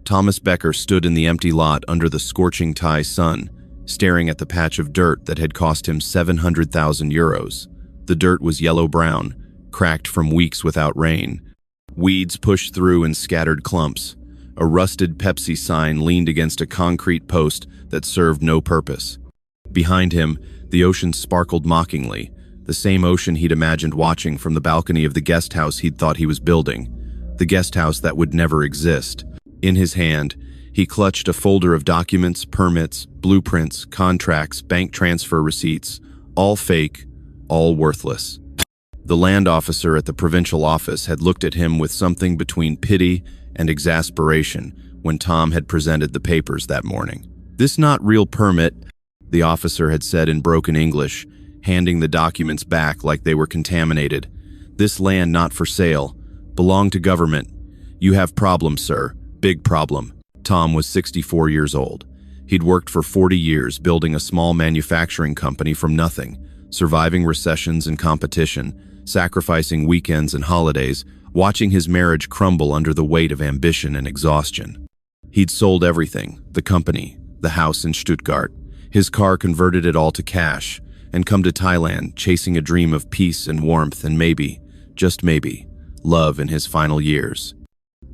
Thomas Becker stood in the empty lot under the scorching Thai sun, staring at the patch of dirt that had cost him 700,000 euros. The dirt was yellow-brown, cracked from weeks without rain. Weeds pushed through in scattered clumps. A rusted Pepsi sign leaned against a concrete post that served no purpose. Behind him, the ocean sparkled mockingly, the same ocean he'd imagined watching from the balcony of the guest house he'd thought he was building, the guest house that would never exist. In his hand, he clutched a folder of documents, permits, blueprints, contracts, bank transfer receipts, all fake, all worthless. The land officer at the provincial office had looked at him with something between pity and exasperation when Tom had presented the papers that morning. "This not real permit," the officer had said in broken English, handing the documents back like they were contaminated. "This land not for sale. Belong to government. You have problem, sir. Big problem." Tom was 64 years old. He'd worked for 40 years building a small manufacturing company from nothing, surviving recessions and competition, sacrificing weekends and holidays, watching his marriage crumble under the weight of ambition and exhaustion. He'd sold everything, the company, the house in Stuttgart. His car converted it all to cash, and come to Thailand chasing a dream of peace and warmth and maybe, just maybe, love in his final years.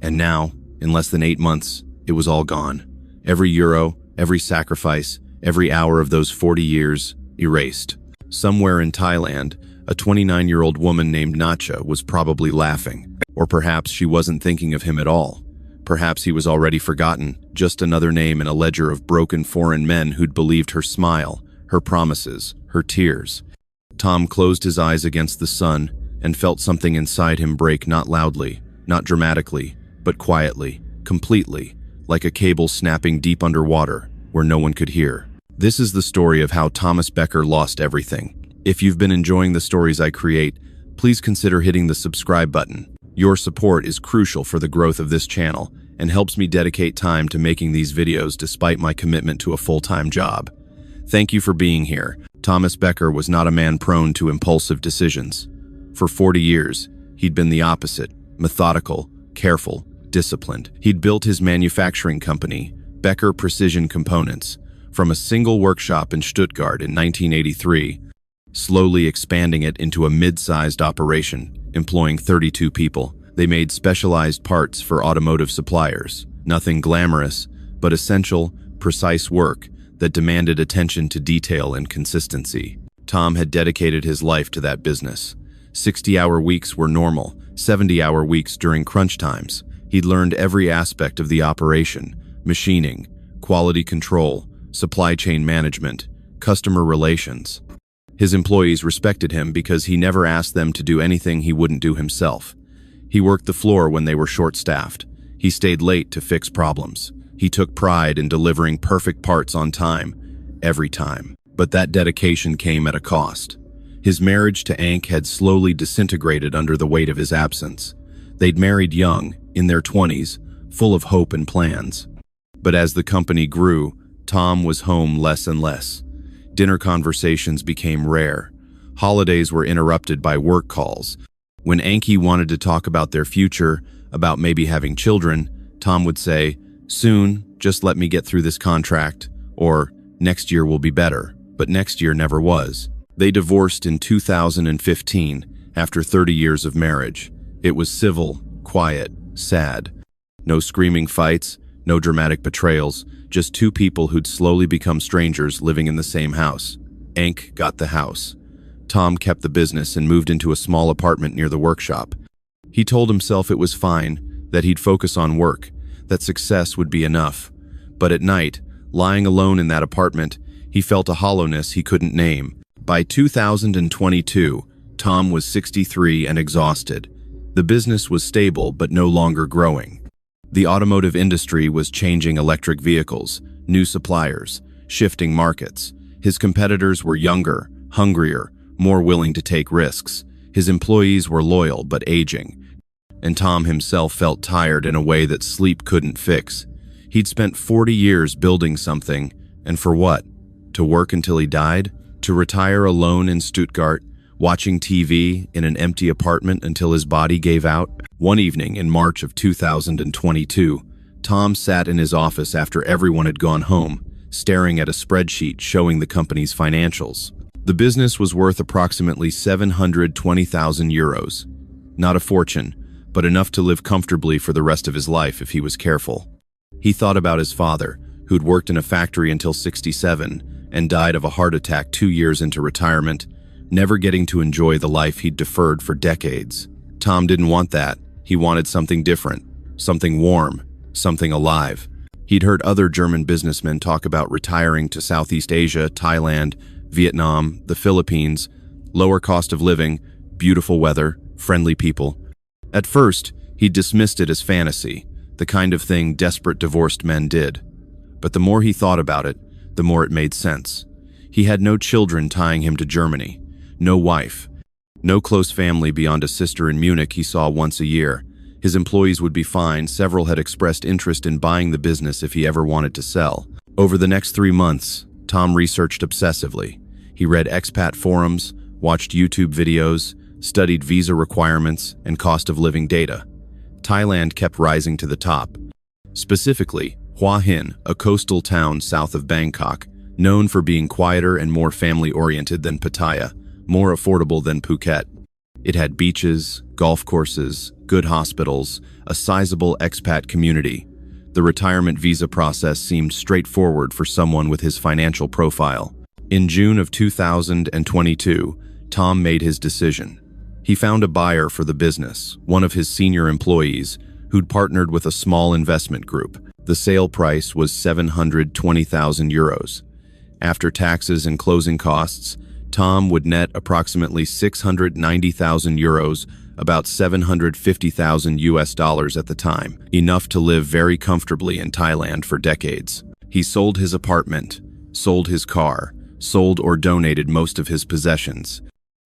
And now, in less than 8 months, it was all gone. Every euro, every sacrifice, every hour of those 40 years, erased. Somewhere in Thailand, a 29-year-old woman named Nacha was probably laughing. Or perhaps she wasn't thinking of him at all. Perhaps he was already forgotten, just another name in a ledger of broken foreign men who'd believed her smile, her promises, her tears. Tom closed his eyes against the sun and felt something inside him break, not loudly, not dramatically, but quietly, completely, like a cable snapping deep underwater where no one could hear. This is the story of how Thomas Becker lost everything. If you've been enjoying the stories I create, please consider hitting the subscribe button. Your support is crucial for the growth of this channel and helps me dedicate time to making these videos despite my commitment to a full-time job. Thank you for being here. Thomas Becker was not a man prone to impulsive decisions. For 40 years, he'd been the opposite, methodical, careful, disciplined. He'd built his manufacturing company, Becker Precision Components, from a single workshop in Stuttgart in 1983, slowly expanding it into a mid-sized operation, employing 32 people. They made specialized parts for automotive suppliers. Nothing glamorous, but essential, precise work that demanded attention to detail and consistency. Tom had dedicated his life to that business. 60-hour weeks were normal, 70-hour weeks during crunch times. He'd learned every aspect of the operation: machining, quality control, supply chain management, customer relations. His employees respected him because he never asked them to do anything he wouldn't do himself. He worked the floor when they were short-staffed. He stayed late to fix problems. He took pride in delivering perfect parts on time, every time. But that dedication came at a cost. His marriage to Ank had slowly disintegrated under the weight of his absence. They'd married young, in their 20s, full of hope and plans. But as the company grew, Tom was home less and less. Dinner conversations became rare. Holidays were interrupted by work calls. When Anki wanted to talk about their future, about maybe having children, Tom would say, "Soon, just let me get through this contract," or "Next year will be better." But next year never was. They divorced in 2015, after 30 years of marriage. It was civil, quiet, sad. No screaming fights, no dramatic betrayals, just two people who'd slowly become strangers living in the same house. Ank got the house. Tom kept the business and moved into a small apartment near the workshop. He told himself it was fine, that he'd focus on work, that success would be enough. But at night, lying alone in that apartment, he felt a hollowness he couldn't name. By 2022, Tom was 63 and exhausted. The business was stable but no longer growing. The automotive industry was changing: electric vehicles, new suppliers, shifting markets. His competitors were younger, hungrier, more willing to take risks. His employees were loyal but aging. And Tom himself felt tired in a way that sleep couldn't fix. He'd spent 40 years building something, and for what? To work until he died? To retire alone in Stuttgart, watching TV in an empty apartment until his body gave out? One evening in March of 2022, Tom sat in his office after everyone had gone home, staring at a spreadsheet showing the company's financials. The business was worth approximately 720,000 euros. Not a fortune, but enough to live comfortably for the rest of his life if he was careful. He thought about his father, who'd worked in a factory until 67 and died of a heart attack 2 years into retirement, never getting to enjoy the life he'd deferred for decades. Tom didn't want that. He wanted something different, something warm, something alive. He'd heard other German businessmen talk about retiring to Southeast Asia, Thailand, Vietnam, the Philippines, lower cost of living, beautiful weather, friendly people. At first, he dismissed it as fantasy, the kind of thing desperate divorced men did. But the more he thought about it, the more it made sense. He had no children tying him to Germany, no wife, no close family beyond a sister in Munich he saw once a year. His employees would be fine. Several had expressed interest in buying the business if he ever wanted to sell. Over the next 3 months, Tom researched obsessively. He read expat forums, watched YouTube videos, studied visa requirements and cost of living data. Thailand kept rising to the top. Specifically, Hua Hin, a coastal town south of Bangkok, known for being quieter and more family-oriented than Pattaya, more affordable than Phuket. It had beaches, golf courses, good hospitals, a sizable expat community. The retirement visa process seemed straightforward for someone with his financial profile. In June of 2022, Tom made his decision. He found a buyer for the business, one of his senior employees, who'd partnered with a small investment group. The sale price was 720,000 euros. After taxes and closing costs, Tom would net approximately 690,000 euros, about 750,000 US dollars at the time, enough to live very comfortably in Thailand for decades. He sold his apartment, sold his car, sold or donated most of his possessions.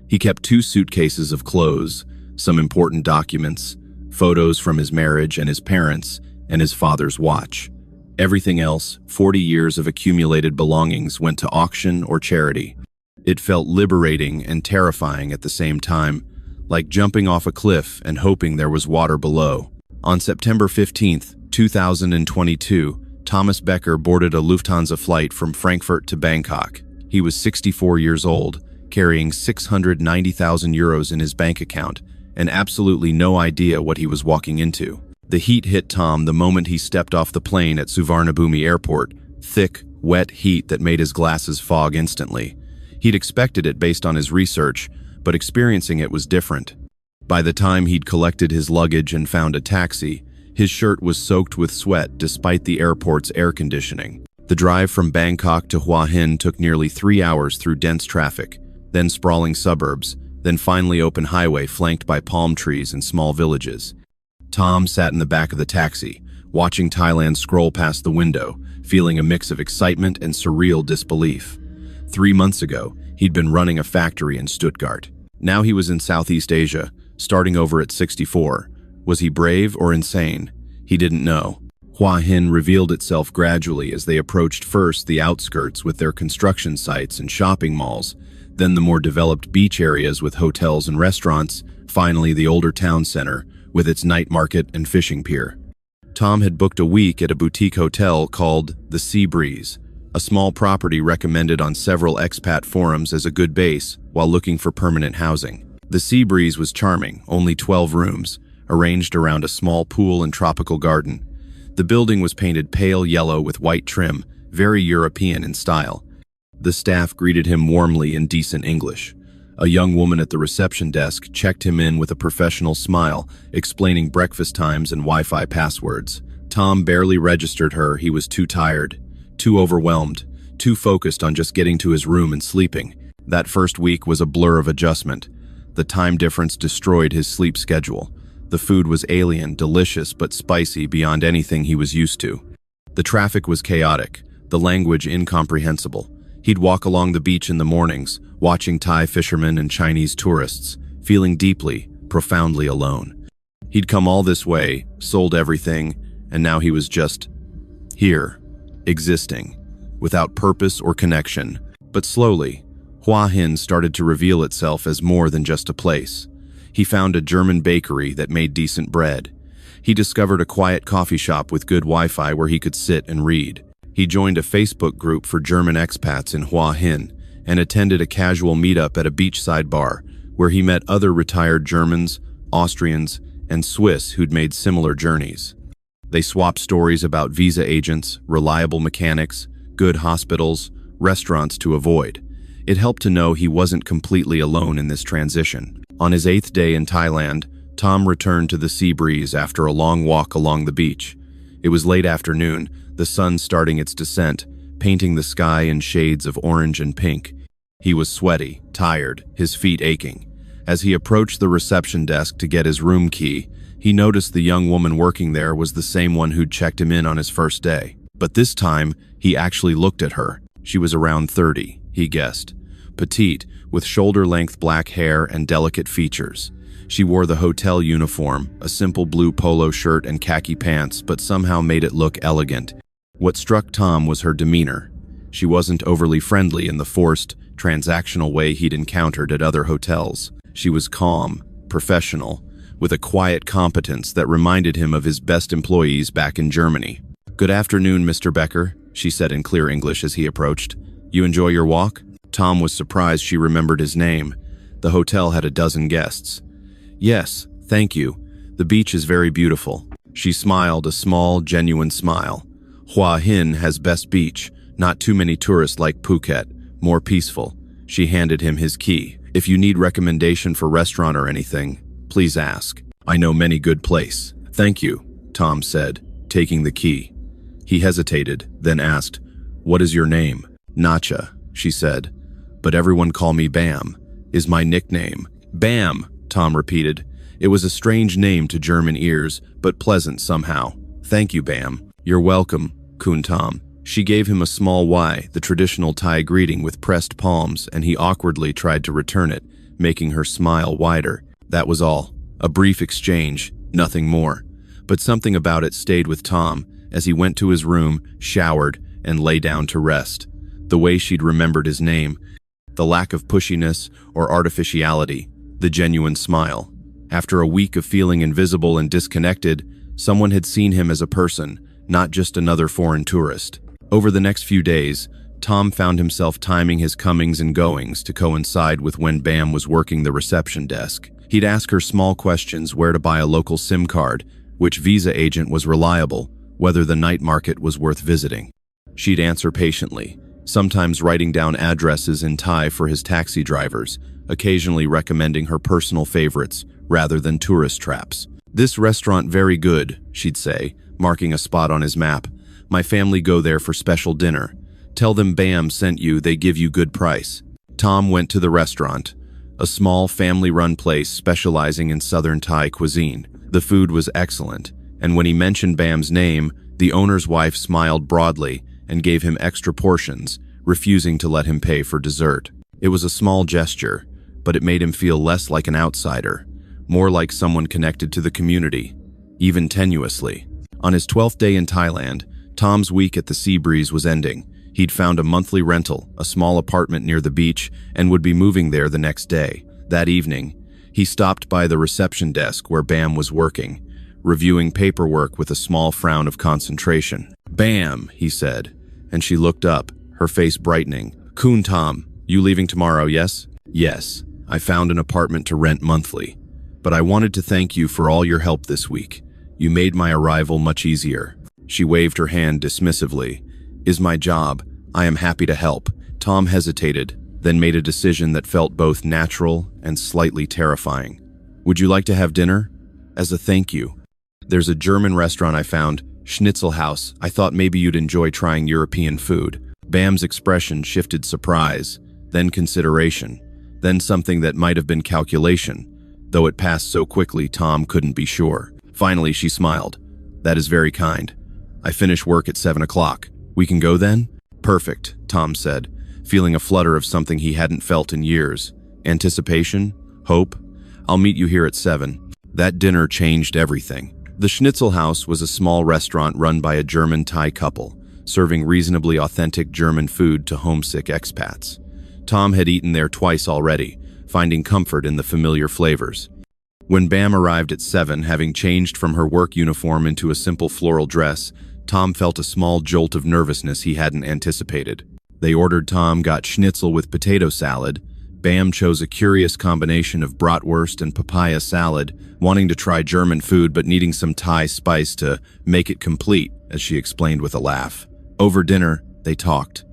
He kept 2 suitcases of clothes, some important documents, photos from his marriage and his parents, and his father's watch. Everything else, 40 years of accumulated belongings, went to auction or charity. It felt liberating and terrifying at the same time, like jumping off a cliff and hoping there was water below. On September 15, 2022, Thomas Becker boarded a Lufthansa flight from Frankfurt to Bangkok. He was 64 years old, carrying 690,000 euros in his bank account, and absolutely no idea what he was walking into. The heat hit Tom the moment he stepped off the plane at Suvarnabhumi Airport, thick, wet heat that made his glasses fog instantly. He'd expected it based on his research, but experiencing it was different. By the time he'd collected his luggage and found a taxi, his shirt was soaked with sweat despite the airport's air conditioning. The drive from Bangkok to Hua Hin took nearly 3 hours through dense traffic, then sprawling suburbs, then finally open highway flanked by palm trees and small villages. Tom sat in the back of the taxi, watching Thailand scroll past the window, feeling a mix of excitement and surreal disbelief. 3 months ago, he'd been running a factory in Stuttgart. Now he was in Southeast Asia, starting over at 64. Was he brave or insane? He didn't know. Hua Hin revealed itself gradually as they approached first the outskirts with their construction sites and shopping malls, then the more developed beach areas with hotels and restaurants, finally the older town center with its night market and fishing pier. Tom had booked a week at a boutique hotel called the Sea Breeze, a small property recommended on several expat forums as a good base while looking for permanent housing. The Sea Breeze was charming, only 12 rooms, arranged around a small pool and tropical garden. The building was painted pale yellow with white trim, very European in style. The staff greeted him warmly in decent English. A young woman at the reception desk checked him in with a professional smile, explaining breakfast times and Wi-Fi passwords. Tom barely registered her. He was too tired, too overwhelmed, too focused on just getting to his room and sleeping. That first week was a blur of adjustment. The time difference destroyed his sleep schedule. The food was alien, delicious, but spicy beyond anything he was used to. The traffic was chaotic, the language incomprehensible. He'd walk along the beach in the mornings, watching Thai fishermen and Chinese tourists, feeling deeply, profoundly alone. He'd come all this way, sold everything, and now he was just here, existing, without purpose or connection. But slowly, Hua Hin started to reveal itself as more than just a place. He found a German bakery that made decent bread. He discovered a quiet coffee shop with good Wi-Fi where he could sit and read. He joined a Facebook group for German expats in Hua Hin and attended a casual meetup at a beachside bar where he met other retired Germans, Austrians, and Swiss who'd made similar journeys. They swapped stories about visa agents, reliable mechanics, good hospitals, restaurants to avoid. It helped to know he wasn't completely alone in this transition. On his 8th day in Thailand, Tom returned to the sea breeze after a long walk along the beach. It was late afternoon, the sun starting its descent, painting the sky in shades of orange and pink. He was sweaty, tired, his feet aching. As he approached the reception desk to get his room key, he noticed the young woman working there was the same one who'd checked him in on his first day. But this time, he actually looked at her. She was around 30, he guessed. Petite, with shoulder-length black hair and delicate features. She wore the hotel uniform, a simple blue polo shirt and khaki pants, but somehow made it look elegant. What struck Tom was her demeanor. She wasn't overly friendly in the forced, transactional way he'd encountered at other hotels. She was calm, professional, with a quiet competence that reminded him of his best employees back in Germany. "Good afternoon, Mr. Becker," she said in clear English as he approached. "You enjoy your walk?" Tom was surprised she remembered his name. The hotel had a dozen guests. "Yes, thank you. The beach is very beautiful." She smiled, a small, genuine smile. "Hua Hin has best beach, not too many tourists like Phuket, more peaceful." She handed him his key. "If you need recommendation for restaurant or anything, please ask. I know many good place." "Thank you," Tom said, taking the key. He hesitated, then asked, "What is your name?" "Nacha," she said. "But everyone call me Bam. Is my nickname." "Bam," Tom repeated. It was a strange name to German ears, but pleasant somehow. "Thank you, Bam." "You're welcome, Kun Tom." She gave him a small Y, the traditional Thai greeting with pressed palms, and he awkwardly tried to return it, making her smile wider. That was all. A brief exchange, nothing more. But something about it stayed with Tom as he went to his room, showered, and lay down to rest. The way she'd remembered his name, the lack of pushiness or artificiality, the genuine smile. After a week of feeling invisible and disconnected, someone had seen him as a person, not just another foreign tourist. Over the next few days, Tom found himself timing his comings and goings to coincide with when Bam was working the reception desk. He'd ask her small questions: where to buy a local SIM card, which visa agent was reliable, whether the night market was worth visiting. She'd answer patiently, sometimes writing down addresses in Thai for his taxi drivers, occasionally recommending her personal favorites rather than tourist traps. "This restaurant very good," she'd say, marking a spot on his map. "My family go there for special dinner. Tell them Bam sent you, they give you good price." Tom went to the restaurant, a small family-run place specializing in southern Thai cuisine. The food was excellent, and when he mentioned Bam's name, the owner's wife smiled broadly and gave him extra portions, refusing to let him pay for dessert. It was a small gesture, but it made him feel less like an outsider, more like someone connected to the community, even tenuously. On his 12th day in Thailand, Tom's week at the Sea Breeze was ending. He'd found a monthly rental, a small apartment near the beach, and would be moving there the next day. That evening, he stopped by the reception desk where Bam was working, reviewing paperwork with a small frown of concentration. "Bam," he said, and she looked up, her face brightening. "Kun Tom, you leaving tomorrow, yes?" "Yes, I found an apartment to rent monthly. But I wanted to thank you for all your help this week. You made my arrival much easier." She waved her hand dismissively. "Is my job. I am happy to help." Tom hesitated, then made a decision that felt both natural and slightly terrifying. "Would you like to have dinner? As a thank you. There's a German restaurant I found, Schnitzel House. I thought maybe you'd enjoy trying European food." Bam's expression shifted surprise, then consideration, then something that might have been calculation. Though it passed so quickly, Tom couldn't be sure. Finally, she smiled. "That is very kind. I finish work at 7 o'clock. We can go then?" "Perfect," Tom said, feeling a flutter of something he hadn't felt in years. Anticipation? Hope? "I'll meet you here at 7. That dinner changed everything. The Schnitzel House was a small restaurant run by a German-Thai couple, serving reasonably authentic German food to homesick expats. Tom had eaten there twice already, finding comfort in the familiar flavors. When Bam arrived at 7, having changed from her work uniform into a simple floral dress, Tom felt a small jolt of nervousness he hadn't anticipated. They ordered. Tom got schnitzel with potato salad. Bam chose a curious combination of bratwurst and papaya salad, wanting to try German food but needing some Thai spice to make it complete, as she explained with a laugh. Over dinner, they talked.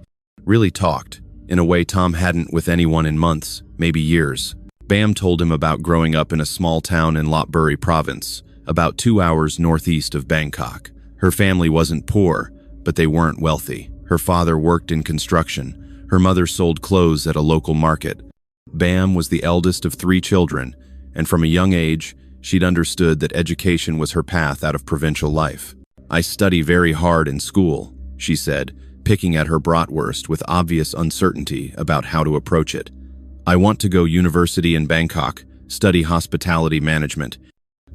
Really talked, in a way Tom hadn't with anyone in months, maybe years. Bam told him about growing up in a small town in Lopburi province, about 2 hours northeast of Bangkok. Her family wasn't poor, but they weren't wealthy. Her father worked in construction. Her mother sold clothes at a local market. Bam was the eldest of 3 children, and from a young age, she'd understood that education was her path out of provincial life. "I study very hard in school," she said, picking at her bratwurst with obvious uncertainty about how to approach it. "I want to go university in Bangkok, study hospitality management.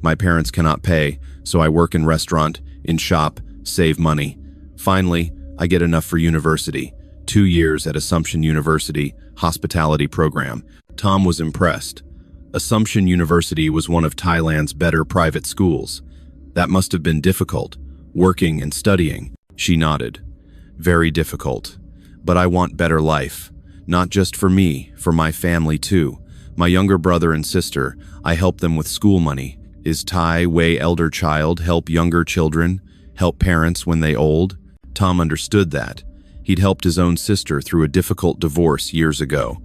My parents cannot pay, so I work in restaurant, in shop, save money. Finally, I get enough for university. 2 years at Assumption University, hospitality program." Tom was impressed. Assumption University was one of Thailand's better private schools. "That must have been difficult, working and studying." She nodded. "Very difficult. But I want better life. Not just for me, for my family too. My younger brother and sister, I help them with school money. Is Thai way elder child help younger children, help parents when they old?" Tom understood that. He'd helped his own sister through a difficult divorce years ago.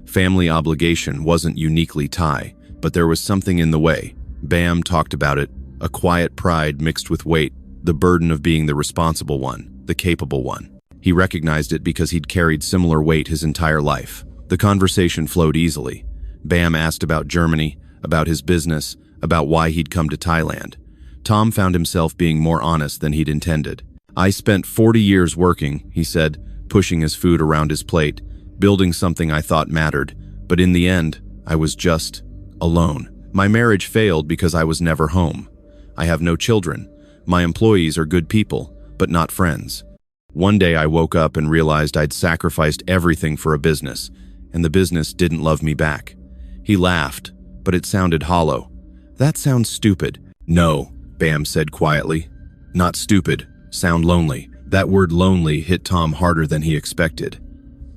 Family obligation wasn't uniquely Thai, but there was something in the way. Bam talked about it, a quiet pride mixed with weight, the burden of being the responsible one, the capable one. He recognized it because he'd carried similar weight his entire life. The conversation flowed easily. Bam asked about Germany, about his business, about why he'd come to Thailand. Tom found himself being more honest than he'd intended. "I spent 40 years working," he said, pushing his food around his plate, "building something I thought mattered, but in the end, I was just alone. My marriage failed because I was never home. I have no children. My employees are good people, but not friends. One day I woke up and realized I'd sacrificed everything for a business, and the business didn't love me back." He laughed, but it sounded hollow. "That sounds stupid." "No," Bam said quietly. "Not stupid. Sound lonely." That word lonely hit Tom harder than he expected.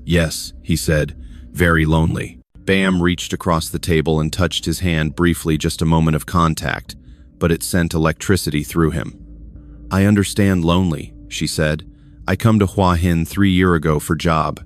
"Yes," he said, "very lonely." Bam reached across the table and touched his hand briefly, just a moment of contact, but it sent electricity through him. "I understand lonely," she said. "I come to Hua Hin 3 years ago for job.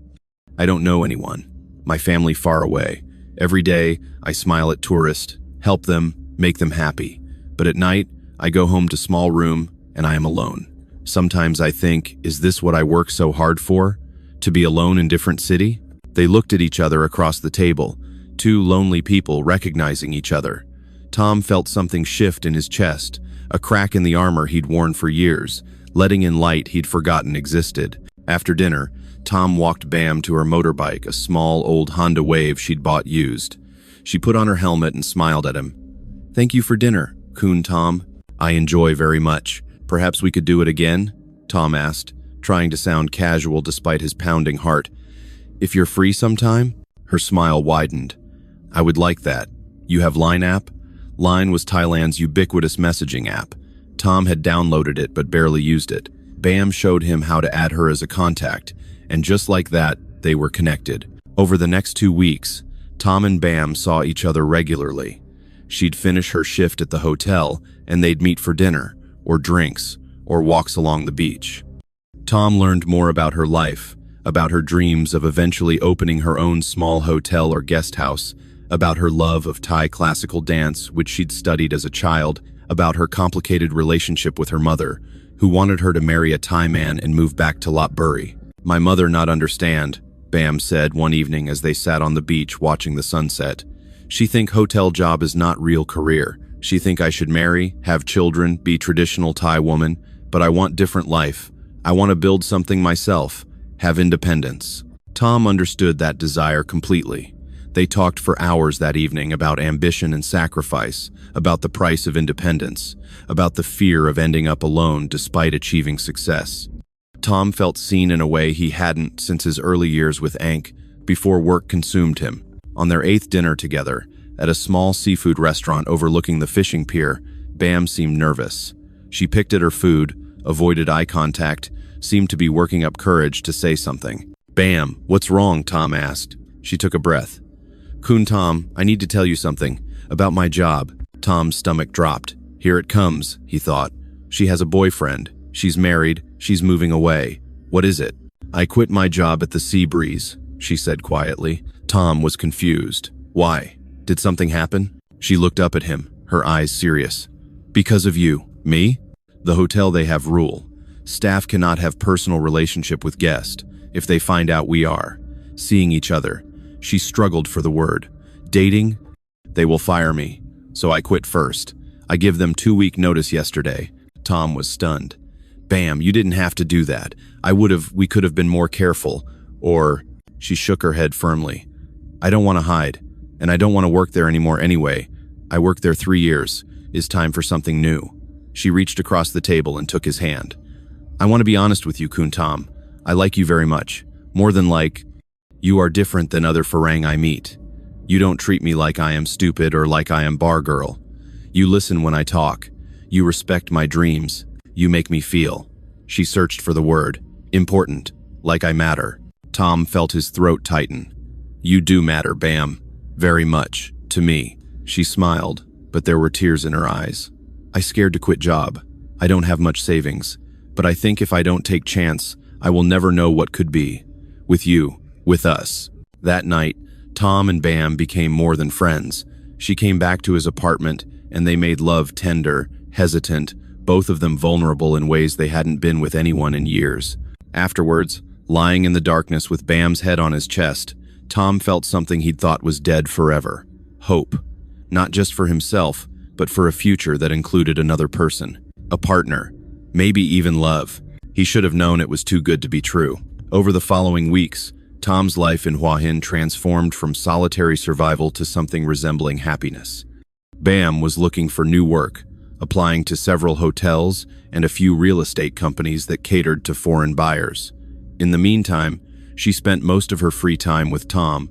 I don't know anyone. My family far away. Every day, I smile at tourists, help them, make them happy. But at night, I go home to small room and I am alone. Sometimes I think, is this what I work so hard for? To be alone in different city?" They looked at each other across the table, 2 lonely people recognizing each other. Tom felt something shift in his chest, a crack in the armor he'd worn for years, letting in light he'd forgotten existed. After dinner, Tom walked Bam to her motorbike, a small old Honda Wave she'd bought used. She put on her helmet and smiled at him. "Thank you for dinner, Kun Tom. I enjoy very much. Perhaps we could do it again?" Tom asked, trying to sound casual despite his pounding heart. "If you're free sometime?" Her smile widened. "I would like that. You have Line app?" Line was Thailand's ubiquitous messaging app. Tom had downloaded it but barely used it. Bam showed him how to add her as a contact, and just like that, they were connected. Over the next 2 weeks, Tom and Bam saw each other regularly. She'd finish her shift at the hotel, and they'd meet for dinner, or drinks, or walks along the beach. Tom learned more about her life, about her dreams of eventually opening her own small hotel or guest house, about her love of Thai classical dance, which she'd studied as a child, about her complicated relationship with her mother, who wanted her to marry a Thai man and move back to Lopburi. "My mother not understand," Bam said one evening as they sat on the beach watching the sunset. "She think hotel job is not real career. She think I should marry, have children, be traditional Thai woman, but I want different life. I want to build something myself, have independence." Tom understood that desire completely. They talked for hours that evening about ambition and sacrifice, about the price of independence, about the fear of ending up alone despite achieving success. Tom felt seen in a way he hadn't since his early years with Ankh, before work consumed him. On their 8th dinner together, At a small seafood restaurant overlooking the fishing pier, Bam seemed nervous. She picked at her food, avoided eye contact, seemed to be working up courage to say something. "Bam, what's wrong?" Tom asked. She took a breath. "Kun Tom, I need to tell you something. About my job." Tom's stomach dropped. Here it comes, he thought. She has a boyfriend. She's married. She's moving away. What is it? "I quit my job at the Sea Breeze," she said quietly. Tom was confused. "Why? Did something happen?" She looked up at him, her eyes serious. "Because of you." "Me?" "The hotel, they have rule. Staff cannot have personal relationship with guests if they find out we are seeing each other." She struggled for the word. "Dating? They will fire me. So I quit first. I give them 2-week notice yesterday." Tom was stunned. "Bam, you didn't have to do that. We could have been more careful. Or..." She shook her head firmly. "I don't want to hide. And I don't want to work there anymore anyway. I worked there 3 years. It's time for something new." She reached across the table and took his hand. "I want to be honest with you, Kun Tom. I like you very much. More than like. You are different than other Farang I meet. You don't treat me like I am stupid or like I am bar girl. You listen when I talk. You respect my dreams. You make me feel." She searched for the word. "Important. Like I matter." Tom felt his throat tighten. "You do matter, Bam. Very much. To me." She smiled, but there were tears in her eyes. "I scared to quit job. I don't have much savings. But I think if I don't take chance, I will never know what could be. With you. With us." That night, Tom and Bam became more than friends. She came back to his apartment, and they made love tender, hesitant, both of them vulnerable in ways they hadn't been with anyone in years. Afterwards, lying in the darkness with Bam's head on his chest, Tom felt something he'd thought was dead forever. Hope. Not just for himself, but for a future that included another person. A partner. Maybe even love. He should have known it was too good to be true. Over the following weeks, Tom's life in Hua Hin transformed from solitary survival to something resembling happiness. Bam was looking for new work, applying to several hotels and a few real estate companies that catered to foreign buyers. In the meantime, she spent most of her free time with Tom.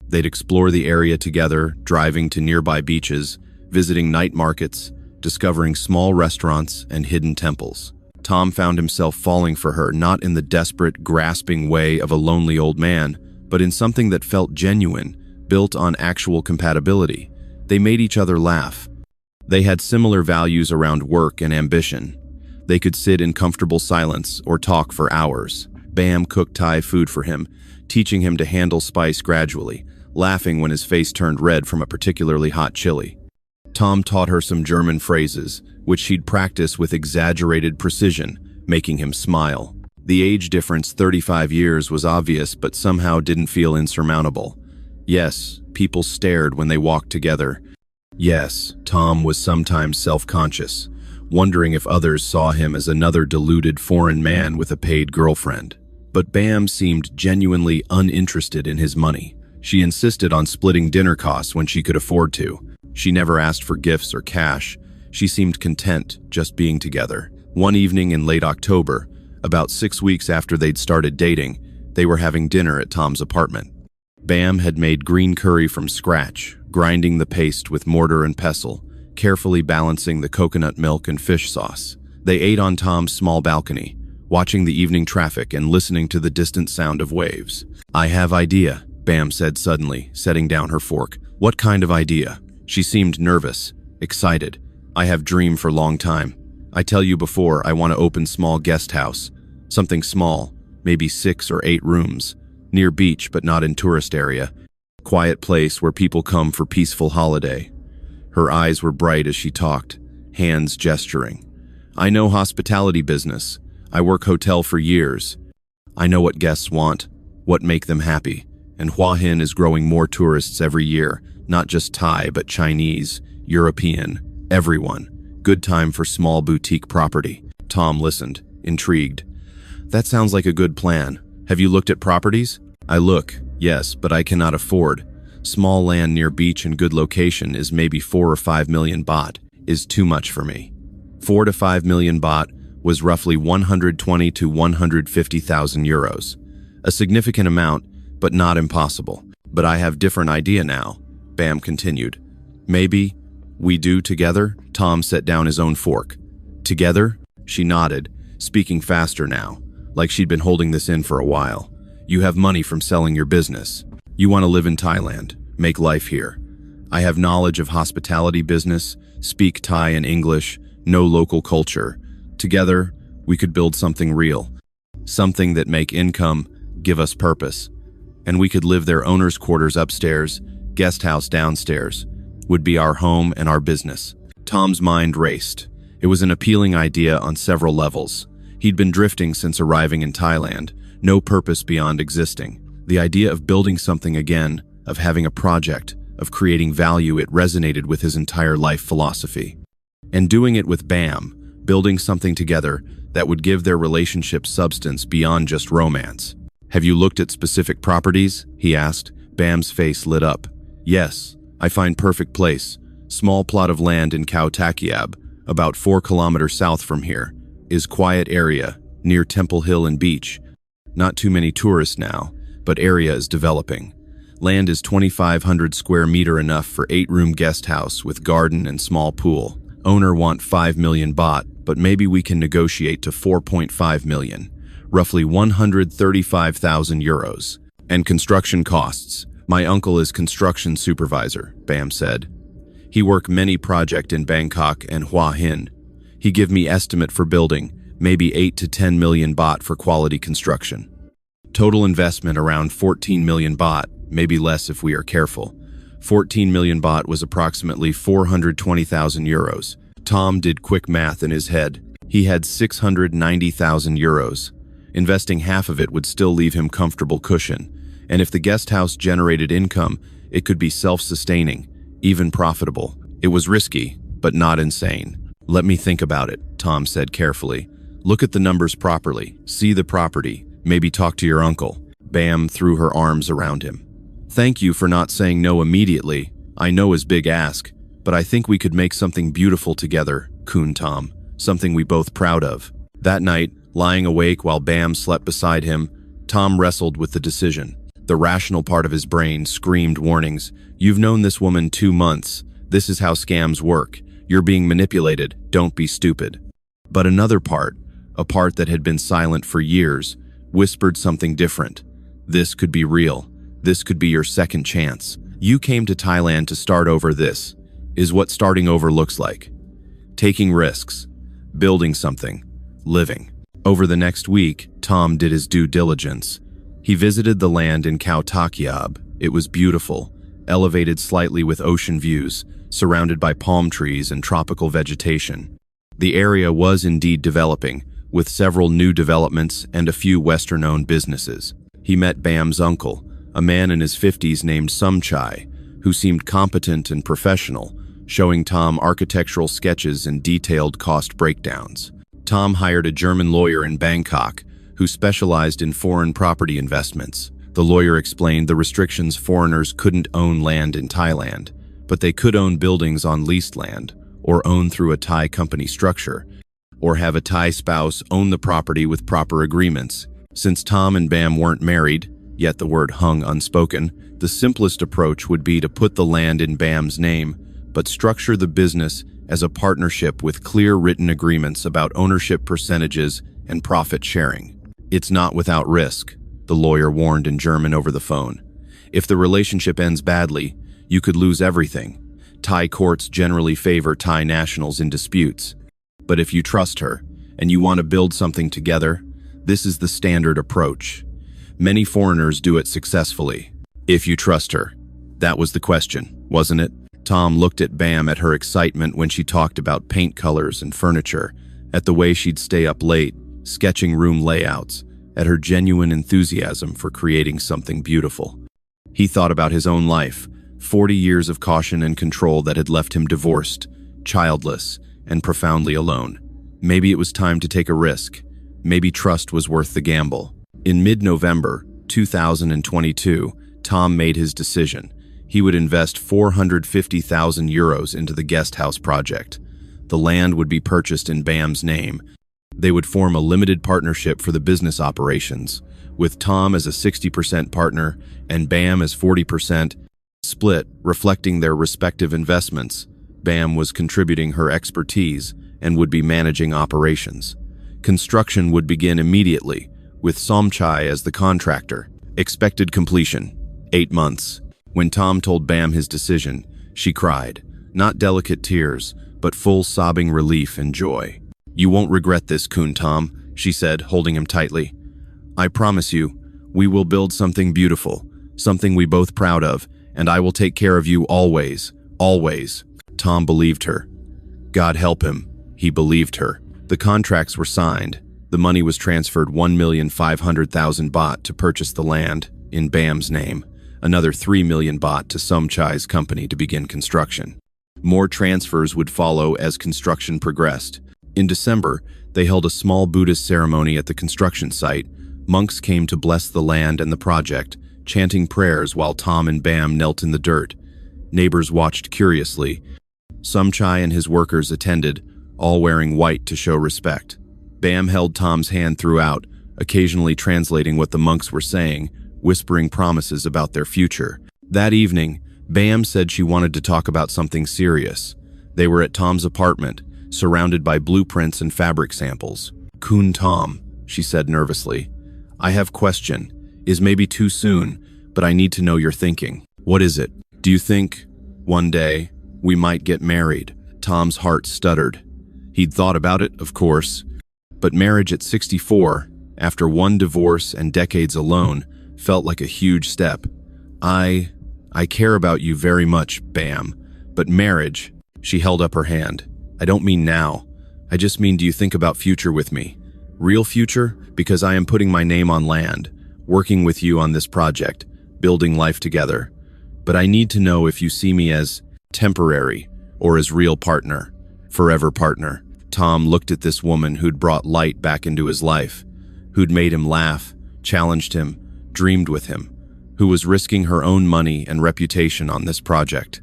They'd explore the area together, driving to nearby beaches, visiting night markets, discovering small restaurants and hidden temples. Tom found himself falling for her, not in the desperate, grasping way of a lonely old man, but in something that felt genuine, built on actual compatibility. They made each other laugh. They had similar values around work and ambition. They could sit in comfortable silence or talk for hours. Bam cooked Thai food for him, teaching him to handle spice gradually, laughing when his face turned red from a particularly hot chili. Tom taught her some German phrases, which she'd practice with exaggerated precision, making him smile. The age difference, 35 years, was obvious but somehow didn't feel insurmountable. Yes, people stared when they walked together. Yes, Tom was sometimes self-conscious, wondering if others saw him as another deluded foreign man with a paid girlfriend. But Bam seemed genuinely uninterested in his money. She insisted on splitting dinner costs when she could afford to. She never asked for gifts or cash. She seemed content just being together. One evening in late October, about 6 weeks after they'd started dating, they were having dinner at Tom's apartment. Bam had made green curry from scratch, grinding the paste with mortar and pestle, carefully balancing the coconut milk and fish sauce. They ate on Tom's small balcony, watching the evening traffic and listening to the distant sound of waves. "I have idea," Bam said suddenly, setting down her fork. "What kind of idea?" She seemed nervous, excited. "I have dreamed for a long time. I tell you before, I want to open small guest house. Something small, maybe 6 or 8 rooms, near beach but not in tourist area. Quiet place where people come for peaceful holiday." Her eyes were bright as she talked, hands gesturing. "I know hospitality business. I work hotel for years. I know what guests want, what make them happy. And Hua Hin is growing more tourists every year, not just Thai but Chinese, European, everyone. Good time for small boutique property." Tom listened, intrigued. "That sounds like a good plan. Have you looked at properties?" "I look, yes, but I cannot afford. Small land near beach and good location is maybe 4 or 5 million baht, is too much for me." 4 to 5 million baht was roughly 120 to 150,000 euros. A significant amount, but not impossible. "But I have different idea now," Bam continued. Maybe we do together? Tom set down his own fork. Together? She nodded, speaking faster now, like she'd been holding this in for a while. You have money from selling your business. You want to live in Thailand, make life here. I have knowledge of hospitality business, speak Thai and English, know local culture. Together, we could build something real. Something that make income, give us purpose. And we could live their owner's quarters upstairs, guest house downstairs. Would be our home and our business. Tom's mind raced. It was an appealing idea on several levels. He'd been drifting since arriving in Thailand, no purpose beyond existing. The idea of building something again, of having a project, of creating value, it resonated with his entire life philosophy. And doing it with Bam, building something together that would give their relationship substance beyond just romance. Have you looked at specific properties? He asked. Bam's face lit up. Yes, I find perfect place. Small plot of land in Pattaya, about 4 kilometers south from here, is quiet area, near Temple Hill and Beach. Not too many tourists now, but area is developing. Land is 2,500 square meter, enough for 8-room guest house with garden and small pool. Owner want 5 million baht, but maybe we can negotiate to 4.5 million, roughly 135,000 euros. And construction costs. My uncle is construction supervisor, Bam said. He work many project in Bangkok and Hua Hin. He give me estimate for building, maybe 8 to 10 million baht for quality construction. Total investment around 14 million baht, maybe less if we are careful. 14 million baht was approximately 420,000 euros. Tom did quick math in his head. He had 690,000 euros. Investing half of it would still leave him comfortable cushion. And if the guest house generated income, it could be self-sustaining, even profitable. It was risky, but not insane. Let me think about it, Tom said carefully. Look at the numbers properly, see the property, maybe talk to your uncle. Bam threw her arms around him. Thank you for not saying no immediately. I know is big ask, but I think we could make something beautiful together, Kun Tom, something we both proud of. That night, lying awake while Bam slept beside him, Tom wrestled with the decision. The rational part of his brain screamed warnings. You've known this woman 2 months. This is how scams work. You're being manipulated. Don't be stupid. But another part, a part that had been silent for years, whispered something different. This could be real. This could be your second chance. You came to Thailand to start over. This is what starting over looks like. Taking risks, building something, living. Over the next week, Tom did his due diligence. He visited the land in Pattaya. It was beautiful, elevated slightly with ocean views, surrounded by palm trees and tropical vegetation. The area was indeed developing, with several new developments and a few Western-owned businesses. He met Bam's uncle, a man in his 50s named Sumchai, who seemed competent and professional, showing Tom architectural sketches and detailed cost breakdowns. Tom hired a German lawyer in Bangkok, who specialized in foreign property investments. The lawyer explained the restrictions: foreigners couldn't own land in Thailand, but they could own buildings on leased land, or own through a Thai company structure, or have a Thai spouse own the property with proper agreements. Since Tom and Bam weren't married, yet the word hung unspoken, the simplest approach would be to put the land in Bam's name, but structure the business as a partnership with clear written agreements about ownership percentages and profit sharing. It's not without risk, the lawyer warned in German over the phone. If the relationship ends badly, you could lose everything. Thai courts generally favor Thai nationals in disputes. But if you trust her, and you want to build something together, this is the standard approach. Many foreigners do it successfully. If you trust her. That was the question, wasn't it? Tom looked at Bam, at her excitement when she talked about paint colors and furniture, at the way she'd stay up late, sketching room layouts, at her genuine enthusiasm for creating something beautiful. He thought about his own life, 40 years of caution and control that had left him divorced, childless, and profoundly alone. Maybe it was time to take a risk. Maybe trust was worth the gamble. In mid-November 2022, Tom made his decision. He would invest 450,000 euros into the guest house project. The land would be purchased in Bam's name. They would form a limited partnership for the business operations, with Tom as a 60% partner and Bam as 40%. split, reflecting their respective investments. Bam was contributing her expertise and would be managing operations. Construction would begin immediately, with Somchai as the contractor. Expected completion, 8 months. When Tom told Bam his decision, she cried, not delicate tears, but full sobbing relief and joy. "You won't regret this, Kun Tom," she said, holding him tightly. "I promise you, we will build something beautiful, something we both proud of, and I will take care of you always, always." Tom believed her. God help him, he believed her. The contracts were signed. The money was transferred 1,500,000 baht to purchase the land in Bam's name, another 3 million baht to Somchai's company to begin construction. More transfers would follow as construction progressed. In December, they held a small Buddhist ceremony at the construction site. Monks came to bless the land and the project, chanting prayers while Tom and Bam knelt in the dirt. Neighbors watched curiously. Somchai and his workers attended, all wearing white to show respect. Bam held Tom's hand throughout, occasionally translating what the monks were saying, whispering promises about their future. That evening, Bam said she wanted to talk about something serious. They were at Tom's apartment, surrounded by blueprints and fabric samples. "Kun Tom," she said nervously, "I have question. Is maybe too soon, but I need to know your thinking." "What is it? Do you think, one day, we might get married?" Tom's heart stuttered. He'd thought about it, of course, but marriage at 64, after one divorce and decades alone, felt like a huge step. I care about you very much, Bam, but marriage," she held up her hand. "I don't mean now. I just mean, do you think about future with me? Real future? Because I am putting my name on land, working with you on this project, building life together. But I need to know if you see me as temporary or as real partner, forever partner." Tom looked at this woman who'd brought light back into his life, who'd made him laugh, challenged him, dreamed with him, who was risking her own money and reputation on this project,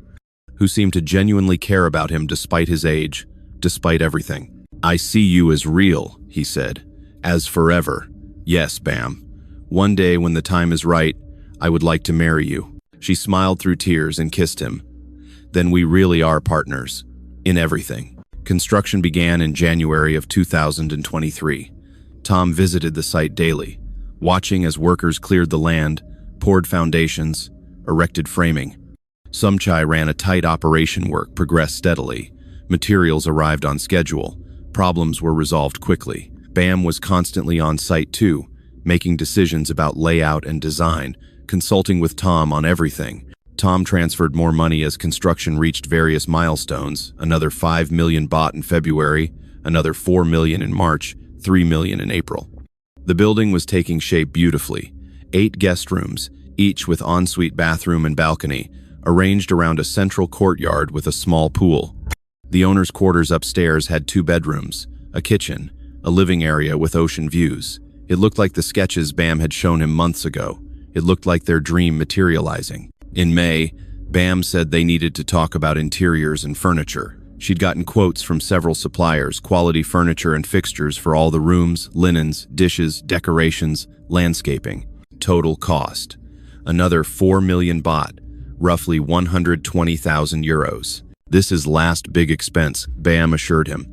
who seemed to genuinely care about him despite his age, despite everything. "I see you as real," he said, "as forever. Yes, Bam. One day when the time is right, I would like to marry you." She smiled through tears and kissed him. "Then we really are partners, in everything." Construction began in January of 2023. Tom visited the site daily, watching as workers cleared the land, poured foundations, erected framing. Somchai ran a tight operation. Work progressed steadily. Materials arrived on schedule. Problems were resolved quickly. Bam was constantly on site too, making decisions about layout and design, consulting with Tom on everything. Tom transferred more money as construction reached various milestones, another 5 million baht in February, another 4 million in March, 3 million in April. The building was taking shape beautifully. 8 guest rooms, each with ensuite bathroom and balcony, arranged around a central courtyard with a small pool. The owner's quarters upstairs had 2 bedrooms, a kitchen, a living area with ocean views. It looked like the sketches Bam had shown him months ago. It looked like their dream materializing. In May, Bam said they needed to talk about interiors and furniture. She'd gotten quotes from several suppliers, quality furniture and fixtures for all the rooms, linens, dishes, decorations, landscaping. Total cost: another 4 million baht, roughly 120,000 euros. "This is last big expense," Bam assured him.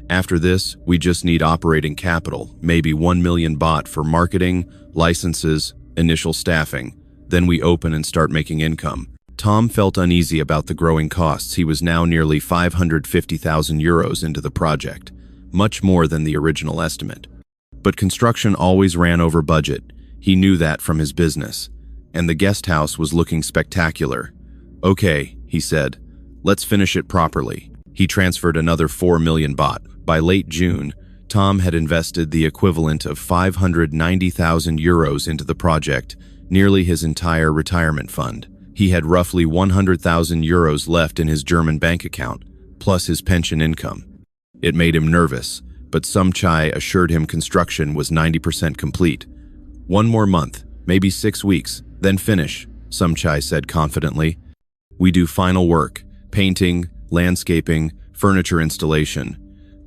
"After this, we just need operating capital, maybe 1 million baht for marketing, licenses, initial staffing. Then we open and start making income." Tom felt uneasy about the growing costs. He was now nearly 550,000 euros into the project, much more than the original estimate. But construction always ran over budget. He knew that from his business. And the guest house was looking spectacular. "Okay," he said, "let's finish it properly." He transferred another 4 million baht. By late June, Tom had invested the equivalent of 590,000 euros into the project, nearly his entire retirement fund. He had roughly 100,000 euros left in his German bank account, plus his pension income. It made him nervous, but Somchai assured him construction was 90% complete. "One more month, maybe 6 weeks, then finish," Somchai said confidently. "We do final work, painting, landscaping, furniture installation.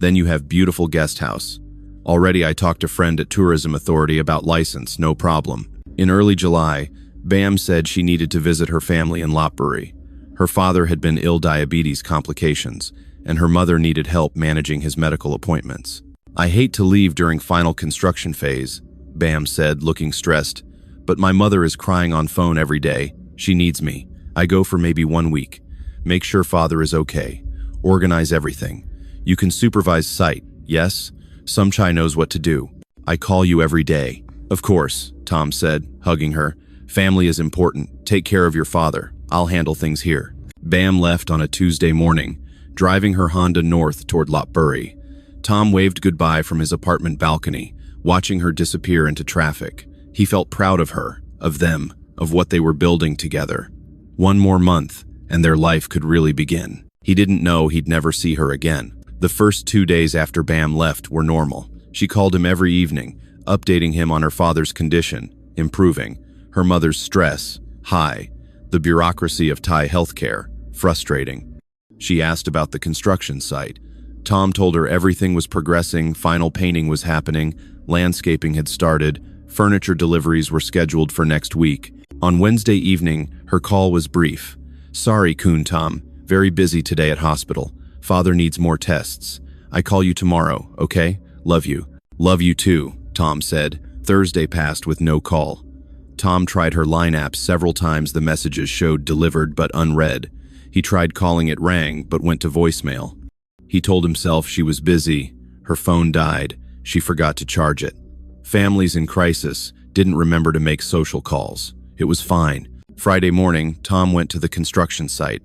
Then you have beautiful guest house. Already I talked to friend at Tourism Authority about license, no problem." In early July, Bam said she needed to visit her family in Lopburi. Her father had been ill diabetes complications, and her mother needed help managing his medical appointments. "I hate to leave during final construction phase," Bam said, looking stressed, "but my mother is crying on phone every day. She needs me. I go for maybe 1 week. Make sure father is okay. Organize everything. You can supervise site, yes? Somchai knows what to do. I call you every day." "Of course," Tom said, hugging her. "Family is important. Take care of your father. I'll handle things here." Bam left on a Tuesday morning, driving her Honda north toward Lopburi. Tom waved goodbye from his apartment balcony, watching her disappear into traffic. He felt proud of her, of them, of what they were building together. 1 more month, and their life could really begin. He didn't know he'd never see her again. The first 2 days after Bam left were normal. She called him every evening, updating him on her father's condition, improving, her mother's stress, high, the bureaucracy of Thai healthcare, frustrating. She asked about the construction site. Tom told her everything was progressing, final painting was happening, landscaping had started, furniture deliveries were scheduled for next week. On Wednesday evening, her call was brief. "Sorry, Kun Tom, very busy today at hospital. Father needs more tests. I call you tomorrow, okay? Love you." "Love you too," Tom said. Thursday passed with no call. Tom tried her line app several times. The messages showed delivered but unread. He tried calling, it rang but went to voicemail. He told himself she was busy. Her phone died. She forgot to charge it. Families in crisis didn't remember to make social calls. It was fine. Friday morning, Tom went to the construction site.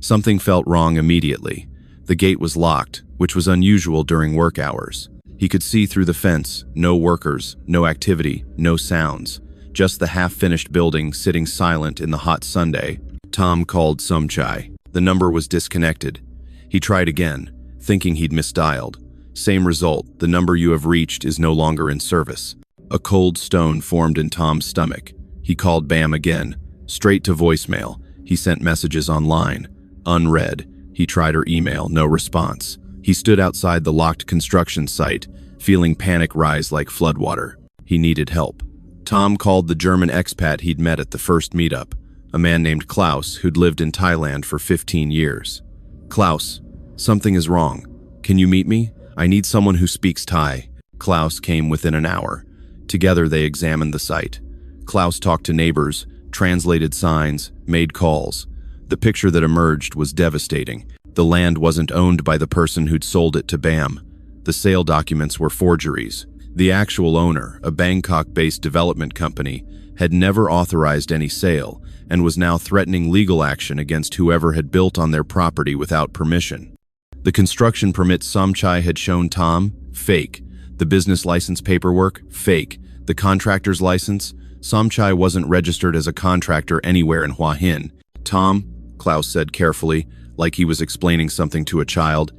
Something felt wrong immediately. The gate was locked, which was unusual during work hours. He could see through the fence, no workers, no activity, no sounds. Just the half-finished building sitting silent in the hot Sunday. Tom called Somchai. The number was disconnected. He tried again, thinking he'd misdialed. Same result, the number you have reached is no longer in service. A cold stone formed in Tom's stomach. He called Bam again, straight to voicemail. He sent messages online, unread. He tried her email, no response. He stood outside the locked construction site, feeling panic rise like floodwater. He needed help. Tom called the German expat he'd met at the first meetup, a man named Klaus who'd lived in Thailand for 15 years. "Klaus, something is wrong. Can you meet me? I need someone who speaks Thai." Klaus came within an hour. Together they examined the site. Klaus talked to neighbors, translated signs, made calls. The picture that emerged was devastating. The land wasn't owned by the person who'd sold it to Bam. The sale documents were forgeries. The actual owner, a Bangkok-based development company, had never authorized any sale and was now threatening legal action against whoever had built on their property without permission. The construction permit Somchai had shown Tom, fake. The business license paperwork, fake. The contractor's license, Somchai wasn't registered as a contractor anywhere in Hua Hin. "Tom," Klaus said carefully, like he was explaining something to a child,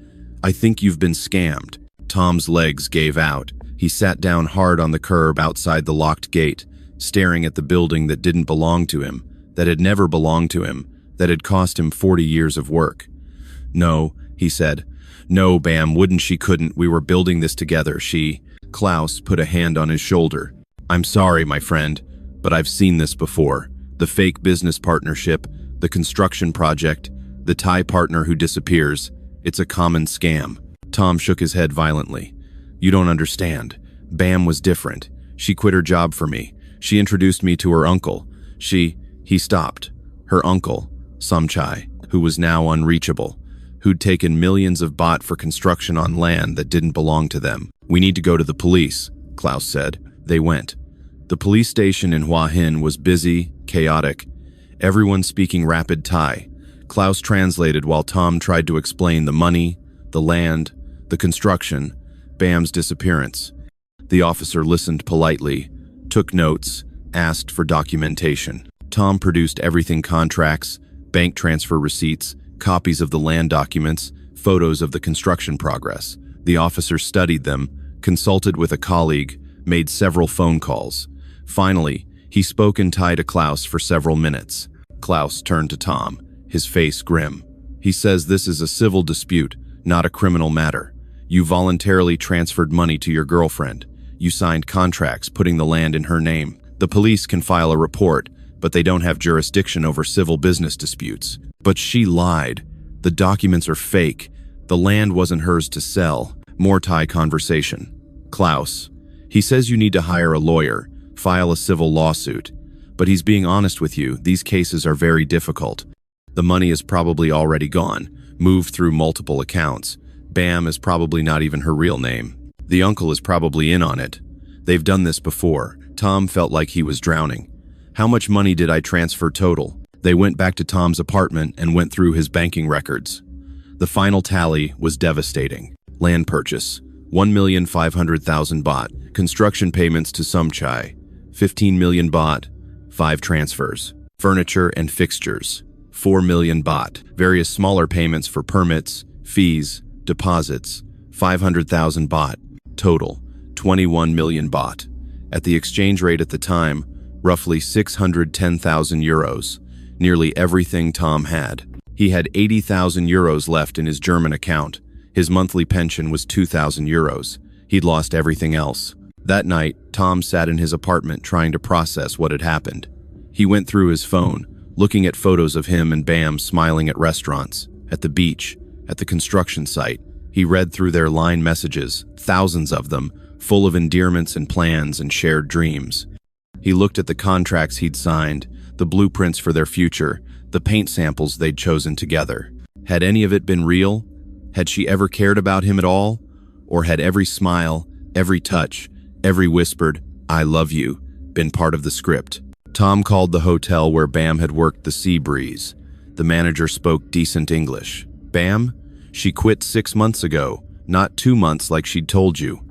"I think you've been scammed." Tom's legs gave out. He sat down hard on the curb outside the locked gate, staring at the building that didn't belong to him, that had never belonged to him, that had cost him 40 years of work. "No," he said. "No, Bam, wouldn't she couldn't. We were building this together, she..." Klaus put a hand on his shoulder. "I'm sorry, my friend, but I've seen this before. The fake business partnership, the construction project, the Thai partner who disappears. It's a common scam." Tom shook his head violently. "You don't understand. Bam was different. She quit her job for me. She introduced me to her uncle. He stopped. Her uncle, Somchai, who was now unreachable, who'd taken millions of baht for construction on land that didn't belong to them. "We need to go to the police," Klaus said. They went. The police station in Hua Hin was busy, chaotic. Everyone speaking rapid Thai. Klaus translated while Tom tried to explain the money, the land, the construction, Bam's disappearance. The officer listened politely, took notes, asked for documentation. Tom produced everything: contracts, bank transfer receipts, copies of the land documents, photos of the construction progress. The officer studied them, consulted with a colleague, made several phone calls. Finally, he spoke in Thai to Klaus for several minutes. Klaus turned to Tom, his face grim. "He says this is a civil dispute, not a criminal matter. You voluntarily transferred money to your girlfriend. You signed contracts putting the land in her name. The police can file a report, but they don't have jurisdiction over civil business disputes. But she lied. The documents are fake. The land wasn't hers to sell. More Thai conversation. Klaus. He says you need to hire a lawyer, file a civil lawsuit. But he's being honest with you, these cases are very difficult. The money is probably already gone, moved through multiple accounts. Bam is probably not even her real name. The uncle is probably in on it. They've done this before. Tom felt like he was drowning. How much money did I transfer total? They went back to Tom's apartment and went through his banking records. The final tally was devastating. Land purchase, 1,500,000 baht. Construction payments to Somchai, 15 million baht. 5 transfers. Furniture and fixtures, 4 million baht. Various smaller payments for permits, fees, deposits, 500,000 baht. Total, 21 million baht. At the exchange rate at the time, roughly 610,000 euros. Nearly everything Tom had. He had 80,000 euros left in his German account. His monthly pension was 2,000 euros. He'd lost everything else. That night, Tom sat in his apartment trying to process what had happened. He went through his phone, looking at photos of him and Bam smiling at restaurants, at the beach, at the construction site. He read through their line messages, thousands of them, full of endearments and plans and shared dreams. He looked at the contracts he'd signed, the blueprints for their future, the paint samples they'd chosen together. Had any of it been real? Had she ever cared about him at all? Or had every smile, every touch, every whispered, "I love you," been part of the script? Tom called the hotel where Bam had worked the Sea Breeze. The manager spoke decent English. "Bam? She quit 6 months ago, not 2 months like she'd told you.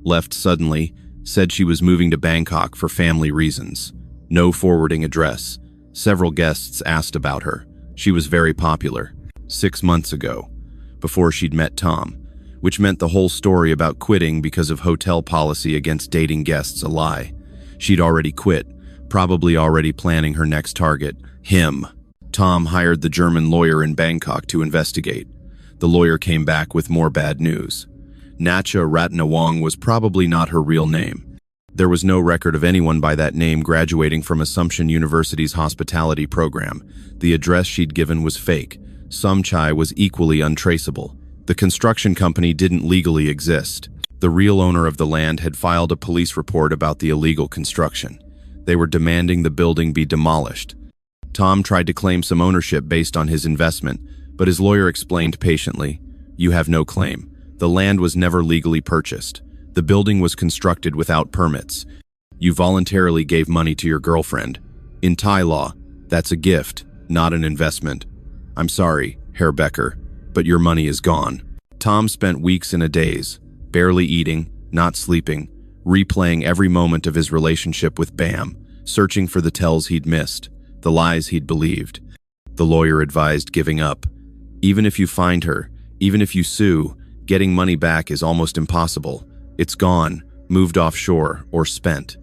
Left suddenly, said she was moving to Bangkok for family reasons. No forwarding address. Several guests asked about her. She was very popular. 6 months ago, before she'd met Tom, which meant the whole story about quitting because of hotel policy against dating guests a lie. She'd already quit, probably already planning her next target, him. Tom hired the German lawyer in Bangkok to investigate. The lawyer came back with more bad news. Nacha Ratnawong was probably not her real name. There was no record of anyone by that name graduating from Assumption University's hospitality program. The address she'd given was fake. Somchai was equally untraceable. The construction company didn't legally exist. The real owner of the land had filed a police report about the illegal construction. They were demanding the building be demolished. Tom tried to claim some ownership based on his investment, but his lawyer explained patiently, "You have no claim. The land was never legally purchased. The building was constructed without permits. You voluntarily gave money to your girlfriend. In Thai law, that's a gift, not an investment. I'm sorry, Herr Becker, but your money is gone." Tom spent weeks in a daze, barely eating, not sleeping, replaying every moment of his relationship with Bam, searching for the tells he'd missed, the lies he'd believed. The lawyer advised giving up. Even if you find her, even if you sue, getting money back is almost impossible. It's gone, moved offshore, or spent.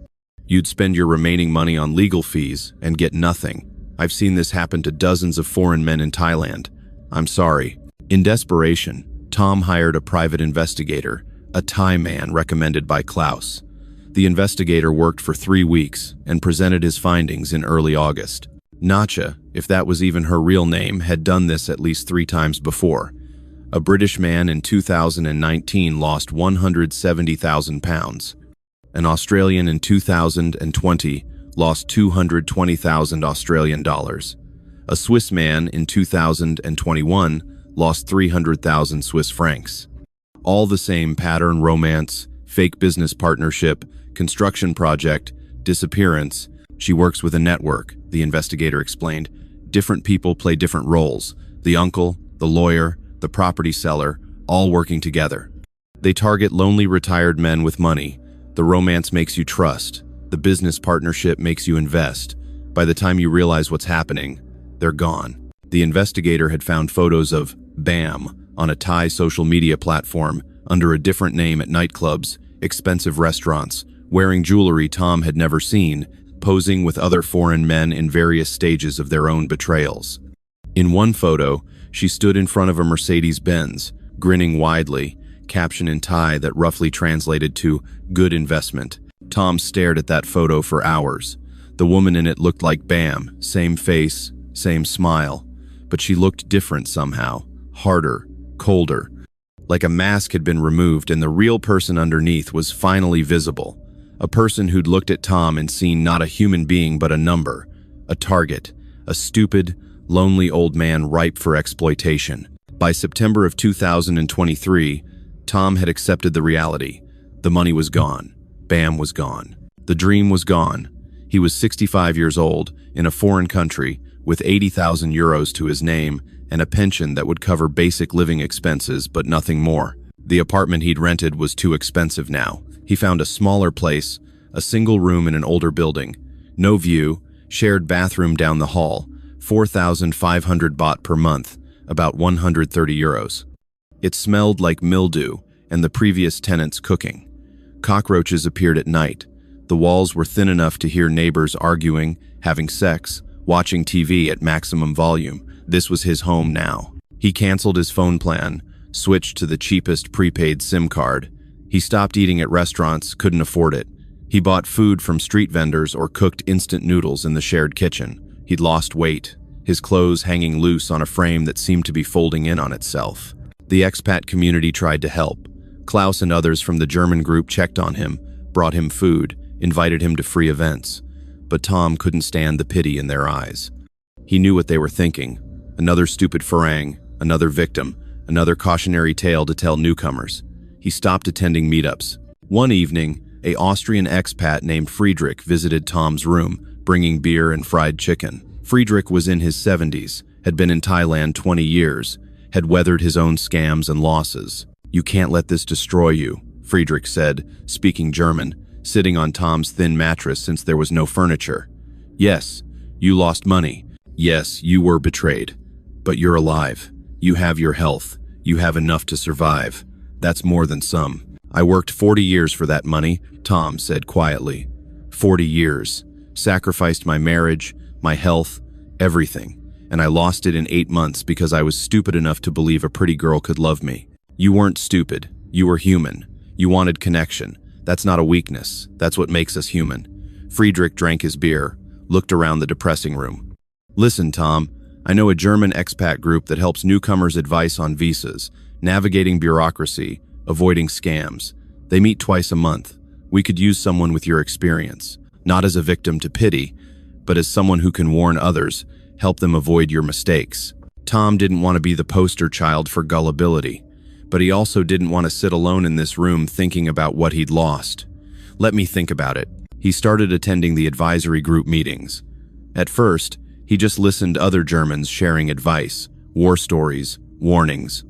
You'd spend your remaining money on legal fees and get nothing. I've seen this happen to dozens of foreign men in Thailand. I'm sorry. In desperation, Tom hired a private investigator, a Thai man recommended by Klaus. The investigator worked for 3 weeks and presented his findings in early August. Nacha, if that was even her real name, had done this at least 3 times before. A British man in 2019 lost £170,000. An Australian in 2020 lost 220,000 Australian dollars. A Swiss man in 2021 lost 300,000 Swiss francs. All the same pattern: romance, fake business partnership, construction project, disappearance. She works with a network, the investigator explained. Different people play different roles. The uncle, the lawyer, the property seller, all working together. They target lonely retired men with money. The romance makes you trust. The business partnership makes you invest. By the time you realize what's happening, they're gone. The investigator had found photos of Bam on a Thai social media platform under a different name at nightclubs, expensive restaurants, wearing jewelry Tom had never seen, posing with other foreign men in various stages of their own betrayals. In one photo, she stood in front of a Mercedes-Benz, grinning widely, caption in Thai that roughly translated to "good investment." Tom stared at that photo for hours. The woman in it looked like Bam, same face, same smile, but she looked different somehow, harder, colder. Like a mask had been removed and the real person underneath was finally visible. A person who'd looked at Tom and seen not a human being but a number, a target, a stupid, lonely old man ripe for exploitation. By September of 2023, Tom had accepted the reality. The money was gone. Bam was gone. The dream was gone. He was 65 years old, in a foreign country, with 80,000 euros to his name and a pension that would cover basic living expenses but nothing more. The apartment he'd rented was too expensive now. He found a smaller place, a single room in an older building. No view, shared bathroom down the hall, 4,500 baht per month, about 130 euros. It smelled like mildew and the previous tenant's cooking. Cockroaches appeared at night. The walls were thin enough to hear neighbors arguing, having sex, watching TV at maximum volume. This was his home now. He canceled his phone plan, switched to the cheapest prepaid SIM card. He stopped eating at restaurants, couldn't afford it. He bought food from street vendors or cooked instant noodles in the shared kitchen. He'd lost weight, his clothes hanging loose on a frame that seemed to be folding in on itself. The expat community tried to help. Klaus and others from the German group checked on him, brought him food, invited him to free events. But Tom couldn't stand the pity in their eyes. He knew what they were thinking. Another stupid farang, another victim, another cautionary tale to tell newcomers. He stopped attending meetups. One evening, an Austrian expat named Friedrich visited Tom's room, bringing beer and fried chicken. Friedrich was in his 70s, had been in Thailand 20 years, had weathered his own scams and losses. "You can't let this destroy you," Friedrich said, speaking German, sitting on Tom's thin mattress since there was no furniture. "Yes, you lost money. Yes, you were betrayed. But you're alive. You have your health. You have enough to survive. That's more than some. I worked 40 years for that money," Tom said quietly. 40 years. Sacrificed my marriage, my health, everything. And I lost it in 8 months because I was stupid enough to believe a pretty girl could love me. You weren't stupid. You were human. You wanted connection. That's not a weakness. That's what makes us human. Friedrich drank his beer, looked around the depressing room. "Listen, Tom, I know a German expat group that helps newcomers advice on visas, navigating bureaucracy, avoiding scams. They meet twice a month. We could use someone with your experience, not as a victim to pity, but as someone who can warn others, help them avoid your mistakes." Tom didn't want to be the poster child for gullibility, but he also didn't want to sit alone in this room thinking about what he'd lost. "Let me think about it." He started attending the advisory group meetings. At first, he just listened to other Germans sharing advice, war stories, warnings.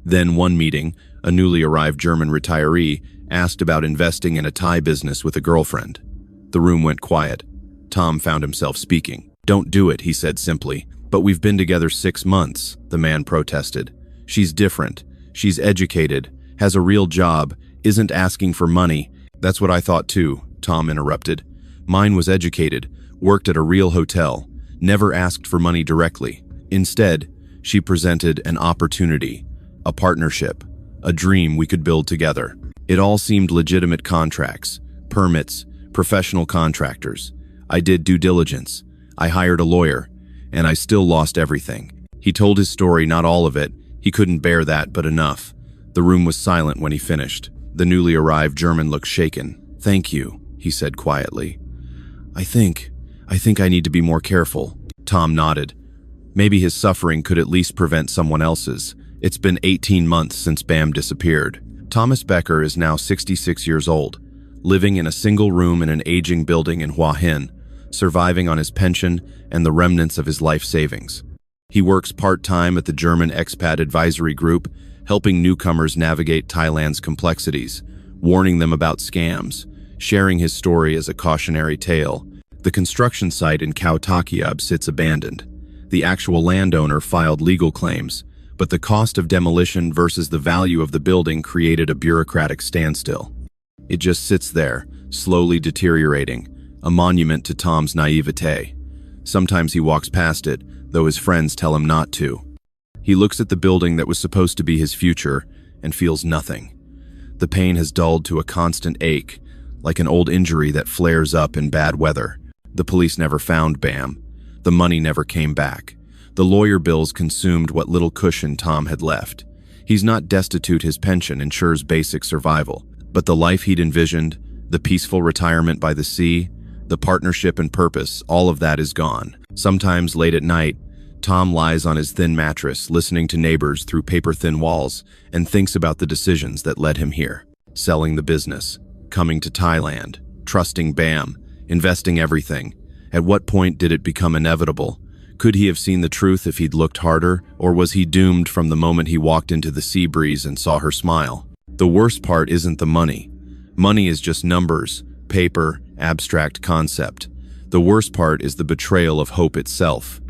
Then one meeting, a newly arrived German retiree asked about investing in a Thai business with a girlfriend. The room went quiet. Tom found himself speaking. "Don't do it," he said simply. "But we've been together 6 months," the man protested. "She's different. She's educated, has a real job, isn't asking for money." "That's what I thought too," Tom interrupted. "Mine was educated, worked at a real hotel, never asked for money directly. Instead, she presented an opportunity, a partnership, a dream we could build together. It all seemed legitimate contracts, permits, professional contractors. I did due diligence. I hired a lawyer, and I still lost everything." He told his story, not all of it. He couldn't bear that, but enough. The room was silent when he finished. The newly arrived German looked shaken. "Thank you," he said quietly. I think I need to be more careful." Tom nodded. Maybe his suffering could at least prevent someone else's. It's been 18 months since Bam disappeared. Thomas Becker is now 66 years old, living in a single room in an aging building in Hua Hin, surviving on his pension and the remnants of his life savings. He works part-time at the German Expat Advisory Group, helping newcomers navigate Thailand's complexities, warning them about scams, sharing his story as a cautionary tale. The construction site in Khao Takiab sits abandoned. The actual landowner filed legal claims, but the cost of demolition versus the value of the building created a bureaucratic standstill. It just sits there, slowly deteriorating, a monument to Tom's naivete. Sometimes he walks past it, though his friends tell him not to. He looks at the building that was supposed to be his future and feels nothing. The pain has dulled to a constant ache, like an old injury that flares up in bad weather. The police never found Bam. The money never came back. The lawyer bills consumed what little cushion Tom had left. He's not destitute, his pension ensures basic survival. But the life he'd envisioned, the peaceful retirement by the sea, the partnership and purpose, all of that is gone. Sometimes late at night, Tom lies on his thin mattress, listening to neighbors through paper-thin walls, and thinks about the decisions that led him here. Selling the business, coming to Thailand, trusting Bam, investing everything. At what point did it become inevitable? Could he have seen the truth if he'd looked harder, or was he doomed from the moment he walked into the sea breeze and saw her smile? The worst part isn't the money. Money is just numbers, paper, abstract concept. The worst part is the betrayal of hope itself.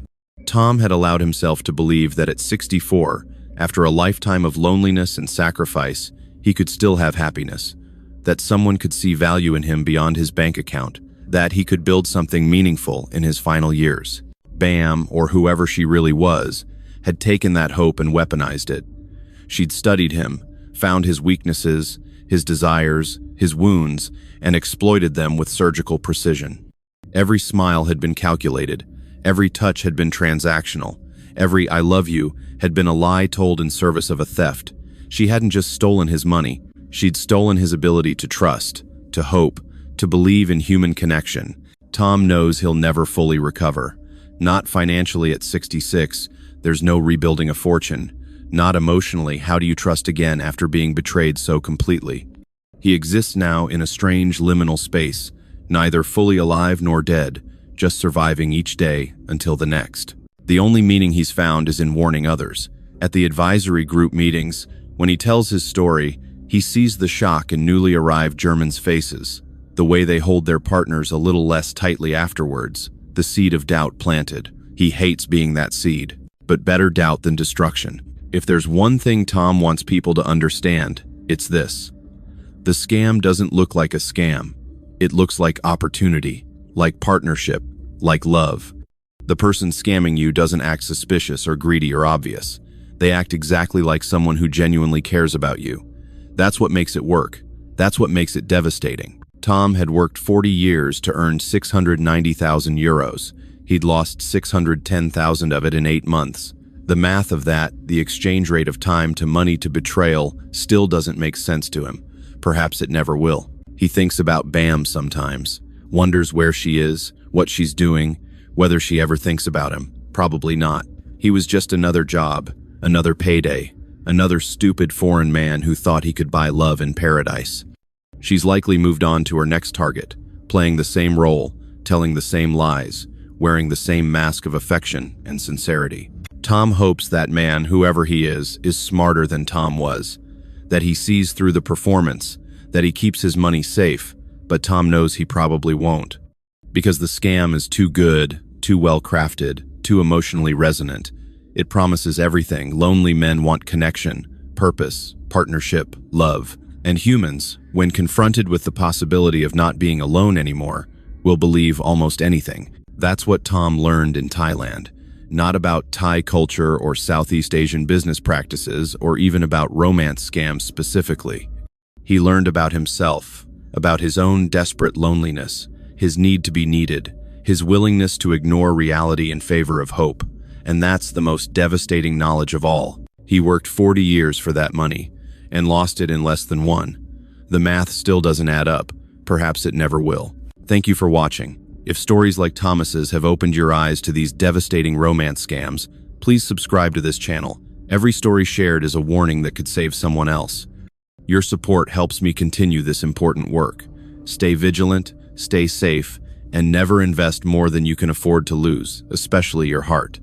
Tom had allowed himself to believe that at 64, after a lifetime of loneliness and sacrifice, he could still have happiness, that someone could see value in him beyond his bank account, that he could build something meaningful in his final years. Bam, or whoever she really was, had taken that hope and weaponized it. She'd studied him, found his weaknesses, his desires, his wounds, and exploited them with surgical precision. Every smile had been calculated, every touch had been transactional, every "I love you" had been a lie told in service of a theft. She hadn't just stolen his money, she'd stolen his ability to trust, to hope, to believe in human connection. Tom knows he'll never fully recover. Not financially at 66, there's no rebuilding a fortune. Not emotionally, how do you trust again after being betrayed so completely? He exists now in a strange liminal space, neither fully alive nor dead, just surviving each day until the next. The only meaning he's found is in warning others. At the advisory group meetings, when he tells his story, he sees the shock in newly arrived Germans' faces, the way they hold their partners a little less tightly afterwards, the seed of doubt planted. He hates being that seed, but better doubt than destruction. If there's one thing Tom wants people to understand, it's this. The scam doesn't look like a scam. It looks like opportunity, like partnership, like love. The person scamming you doesn't act suspicious or greedy or obvious. They act exactly like someone who genuinely cares about you. That's what makes it work. That's what makes it devastating. Tom had worked 40 years to earn 690,000 euros. He'd lost 610,000 of it in 8 months. The math of that, the exchange rate of time to money to betrayal, still doesn't make sense to him. Perhaps it never will. He thinks about Bam sometimes, wonders where she is, what she's doing, whether she ever thinks about him. Probably not. He was just another job, another payday, another stupid foreign man who thought he could buy love in paradise. She's likely moved on to her next target, playing the same role, telling the same lies, wearing the same mask of affection and sincerity. Tom hopes that man, whoever he is smarter than Tom was, that he sees through the performance, that he keeps his money safe, but Tom knows he probably won't. Because the scam is too good, too well crafted, too emotionally resonant. It promises everything. Lonely men want connection, purpose, partnership, love. And humans, when confronted with the possibility of not being alone anymore, will believe almost anything. That's what Tom learned in Thailand. Not about Thai culture or Southeast Asian business practices, or even about romance scams specifically. He learned about himself, about his own desperate loneliness, his need to be needed, his willingness to ignore reality in favor of hope. And that's the most devastating knowledge of all. He worked 40 years for that money, and lost it in less than one. The math still doesn't add up. Perhaps it never will. Thank you for watching. If stories like Thomas's have opened your eyes to these devastating romance scams, please subscribe to this channel. Every story shared is a warning that could save someone else. Your support helps me continue this important work. Stay vigilant, stay safe, and never invest more than you can afford to lose, especially your heart.